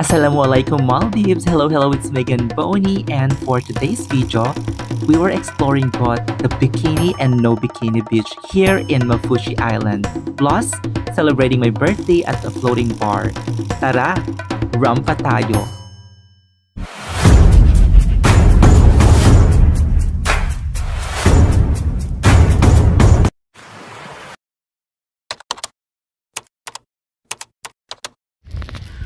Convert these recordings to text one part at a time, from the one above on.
Assalamualaikum Maldives. Hello, it's Megan Boney, and for today's video, we were exploring both the bikini and no bikini beach here in Mafushi Island, plus celebrating my birthday at the floating bar. Tara, rampa tayo!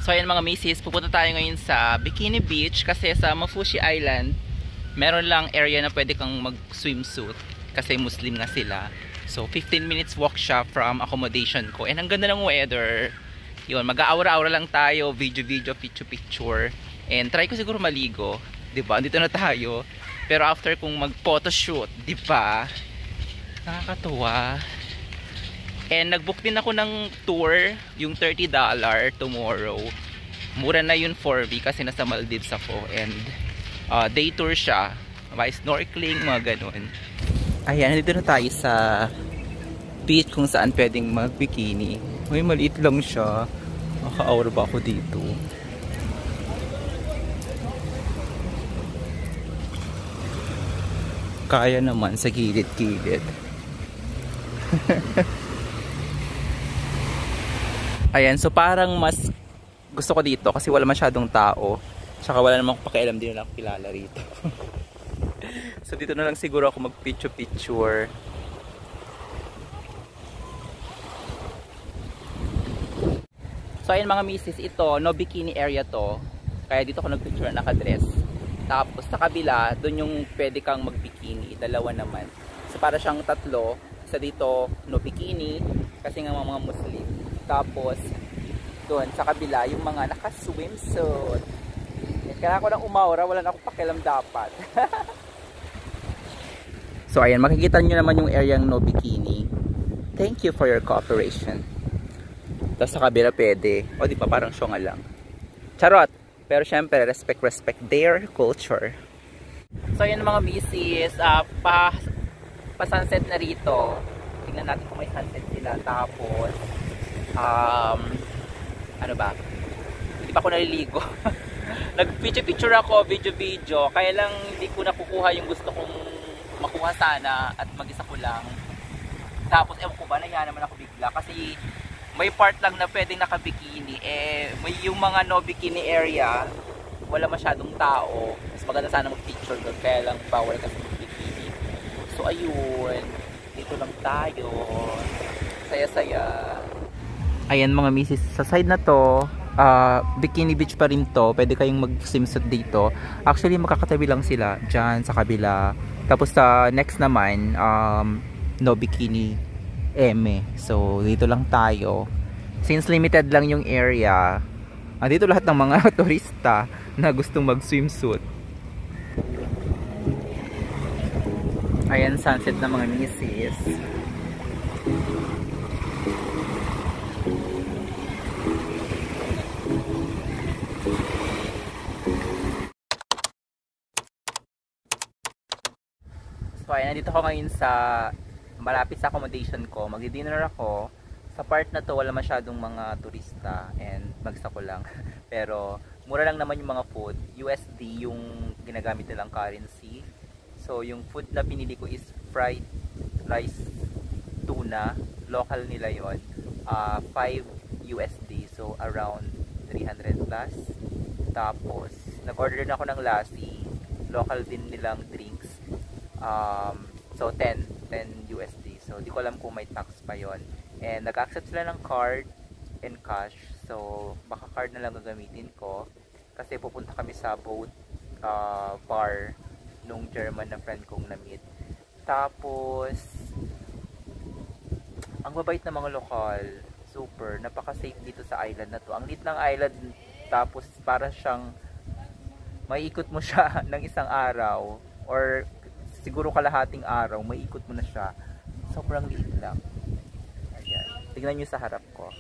So ayan mga misis, pupunta tayo ngayon sa Bikini Beach kasi sa Mafushi Island meron lang area na pwede kang mag swimsuit kasi Muslim nga sila. So 15 minutes walk siya from accommodation ko, and ang ganda ng weather. Yun, mag-aura-aura lang tayo, video, picture, and try ko siguro maligo, 'di ba? Dito na tayo. Pero after kung mag-photoshoot, 'di ba? Nakakatuwa. And nag-book din ako ng tour, yung $30 tomorrow. Mura na yun for me kasi nasa Maldives ako. And day tour siya. May snorkeling, mga ganun. Ayan, nandito na tayo sa beach kung saan pwedeng mag-bikini. Uy, maliit lang siya. Maka-aura ba ako dito? Kaya naman sa gilid-gilid. Ayan, so parang mas gusto ko dito kasi wala masyadong tao. Tsaka wala namang pakialam, din na ako kilala rito. So dito na lang siguro ako mag-picture. So ayan mga misis, ito, no bikini area to. Kaya dito ako nag-picture na naka-dress. Tapos sa kabila, doon yung pwede kang mag-bikini. Dalawa naman. So para siyang tatlo. Isa dito, no bikini. Kasi nga mga Muslim. Tapos, doon sa kabila, yung mga naka-swimsuit. Kailangan ko ng umaura, wala na akong pakialam dapat. So, ayan, makikita nyo naman yung area ng no bikini. Thank you for your cooperation. Tapos sa kabila pwede. O, di ba, parang syonga lang. Charot! Pero syempre, respect their culture. So, ayan mga misis, pa-sunset na rito. Tingnan natin kung may sunset sila. Tapos, ano ba? Hindi pa ako naliligo. Nag-picture ako, video. Kaya lang hindi ko nakukuha yung gusto kong makuha sana at mag-isa ko lang. Tapos ewan ko ba, nahiya naman ako bigla kasi may part lang na pwedeng naka-bikini. May yung mga no bikini area, wala masyadong tao. Mas maganda sana mag-picture doon. Kaya lang bawal kasi mag-bikini. So ayun, dito lang tayo. Saya-saya. Ayan mga misis, sa side na to, bikini beach pa rin to. Pwede kayong mag-swimsuit dito. Actually, makakatabi lang sila dyan sa kabila. Tapos sa next naman, no bikini eme. So, dito lang tayo. Since limited lang yung area, dito lahat ng mga turista na gustong mag-swimsuit. Ayan, sunset na mga misis. So ayan, nandito ako ngayon sa malapit sa accommodation ko. Magdi-dinner ako. Sa part na to wala masyadong mga turista and mag-isa ko lang. Pero mura lang naman yung mga food. USD yung ginagamit nilang currency. So yung food na pinili ko is fried rice tuna. Local nila yon. 5 USD. So around 300 plus. Tapos nag-order na ako ng lassi. Local din nilang drinks. So 10 USD. So di ko alam kung may tax pa yon. And nag-accept sila ng card and cash. So baka card na lang gagamitin ko kasi pupunta kami sa boat bar nung German na friend kong na-meet. Tapos ang babait na mga lokal. Super, napaka-safe dito sa island na to. Ang lit ng island, tapos para siyang maiikot mo siya ng isang araw or siguro kalahating araw, may ikot mo na siya. Sobrang liit lang. Ayan. Tignan nyo sa harap ko.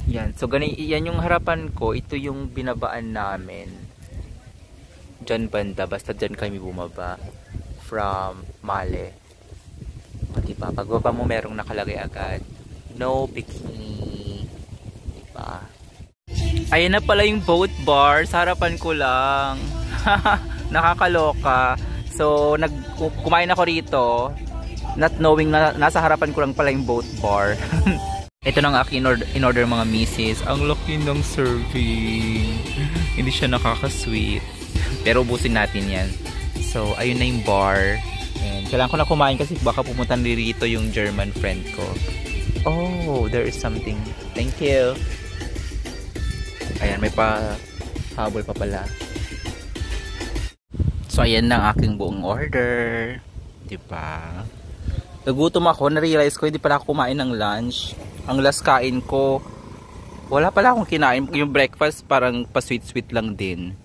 Yan. So, yan yung harapan ko. Ito yung binabaan namin. Diyan banda. Basta diyan kami bumaba. From Male. O, diba? Pagbaba mo, merong nakalagay agad. No bikini. Diba? Ayan na pala yung boat bar. Sa harapan ko lang. Nakakaloka. So, kumain ako rito. Not knowing na nasa harapan ko lang pala yung boat bar. Ito nang aking in-order mga misis. Ang laki ng serving. Hindi siya nakaka-sweet. Pero ubusin natin yan. So, ayun na yung bar. And kailangan ko na kumain kasi baka pumunta rito yung German friend ko. Oh, there is something. Thank you. Ayan, may habol pa pala. So, ayan na ang aking buong order. Diba? Nagutom ako, na-realize ko hindi pala ako kumain ng lunch. Ang last kain ko, wala pala akong kinain. Yung breakfast parang pa-sweet-sweet lang din.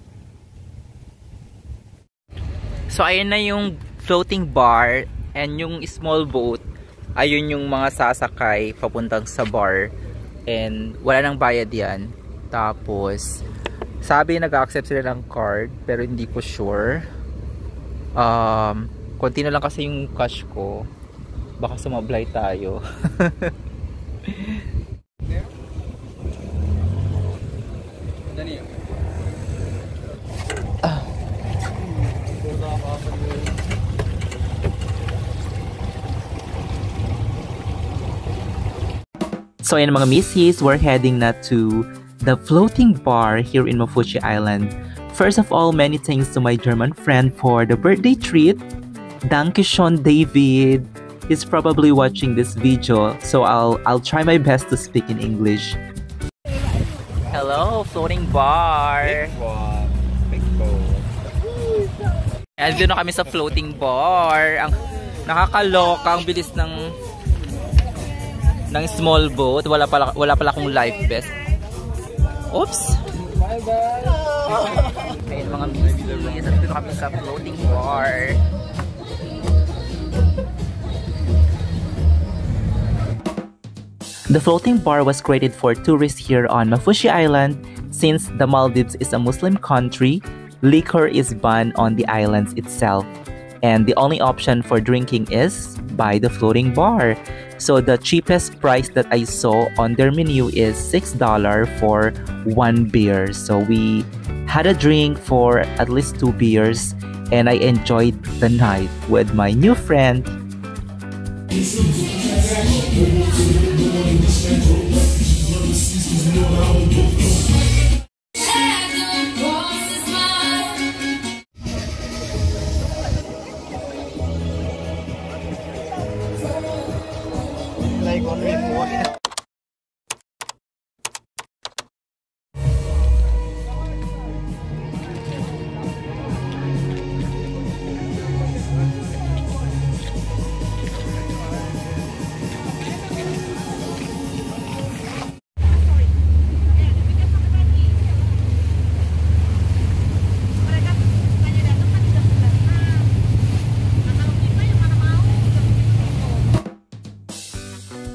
So, ayan na yung floating bar and yung small boat. Ayun yung mga sasakay papuntang sa bar. And wala nang bayad yan. Tapos, sabi nag-accept sila ng card pero hindi ko sure. Konti na lang kasi yung cash ko. Baka sumablay tayo. So ayan mga missies, we're heading na to the floating bar here in Mafuchi Island. First of all, many thanks to my German friend for the birthday treat. Dankeschön, David. He's probably watching this video, so I'll try my best to speak in English. Hello, floating bar. Big one. Big boat. And doon na kami sa floating bar. Ang nakakaloka, ang bilis ng small boat. Wala pala akong life vest. Oops. Bye bye. Ayun mga misis, at doon kami sa floating bar. The floating bar was created for tourists here on Mafuchi Island. Since the Maldives is a Muslim country, liquor is banned on the islands itself. And the only option for drinking is by the floating bar. So the cheapest price that I saw on their menu is $6 for one beer. So we had a drink for at least 2 beers and I enjoyed the night with my new friend. Like only 4.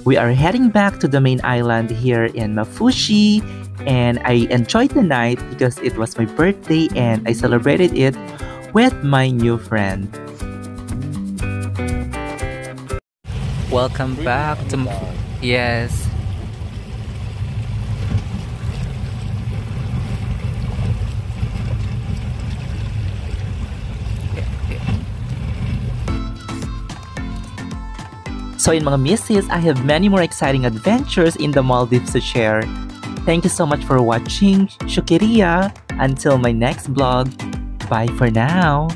We are heading back to the main island here in Mafuchi, and I enjoyed the night because it was my birthday and I celebrated it with my new friend. Welcome back to yes. So in mga misses, I have many more exciting adventures in the Maldives to share. Thank you so much for watching. Shukriya. Until my next vlog. Bye for now.